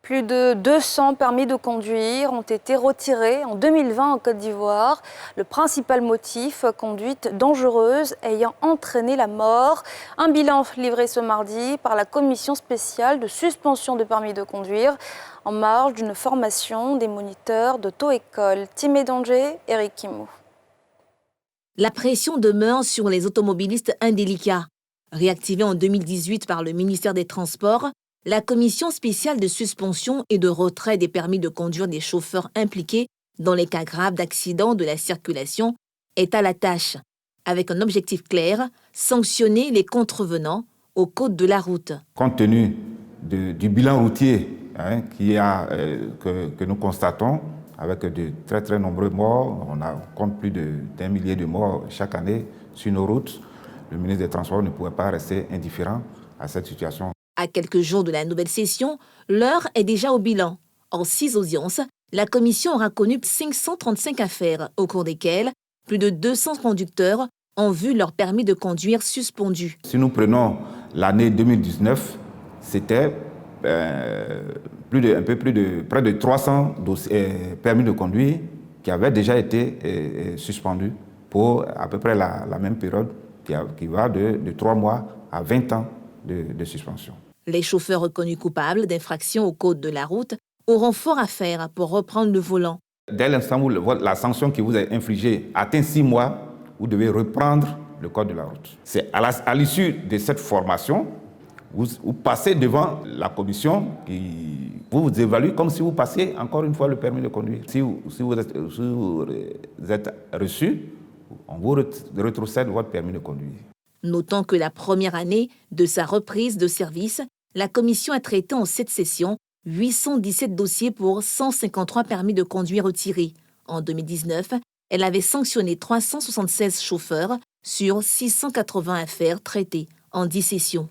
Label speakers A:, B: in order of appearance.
A: Plus de 200 permis de conduire ont été retirés en 2020 en Côte d'Ivoire. Le principal motif, conduite dangereuse ayant entraîné la mort. Un bilan livré ce mardi par la commission spéciale de suspension de permis de conduire en marge d'une formation des moniteurs d'auto-école. Timé Danger, Eric Kimou.
B: La pression demeure sur les automobilistes indélicats. Réactivée en 2018 par le ministère des Transports, la commission spéciale de suspension et de retrait des permis de conduire des chauffeurs impliqués dans les cas graves d'accidents de la circulation est à la tâche, avec un objectif clair, sanctionner les contrevenants au code de la route.
C: Compte tenu du bilan routier que nous constatons, avec de très très nombreux morts, compte plus d'1 millier de morts chaque année sur nos routes, le ministre des Transports ne pouvait pas rester indifférent à cette situation.
B: À quelques jours de la nouvelle session, l'heure est déjà au bilan. En 6 audiences, la commission aura connu 535 affaires, au cours desquelles plus de 200 conducteurs ont vu leur permis de conduire suspendu.
C: Si nous prenons l'année 2019, c'était près de 300 permis de conduire qui avaient déjà été suspendus pour à peu près la même période qui va de 3 mois à 20 ans de suspension.
B: Les chauffeurs reconnus coupables d'infractions au code de la route auront fort à faire pour reprendre le volant.
C: Dès l'instant où la sanction qui vous est infligée atteint 6 mois, vous devez reprendre le code de la route. C'est à l'issue de cette formation, vous passez devant la commission qui vous évalue comme si vous passiez encore une fois le permis de conduire. Si vous êtes reçu, on vous rétrocède votre permis de conduire.
B: Notons que la première année de sa reprise de service, la commission a traité en 7 sessions 817 dossiers pour 153 permis de conduire retirés. En 2019, elle avait sanctionné 376 chauffeurs sur 680 affaires traitées en 10 sessions.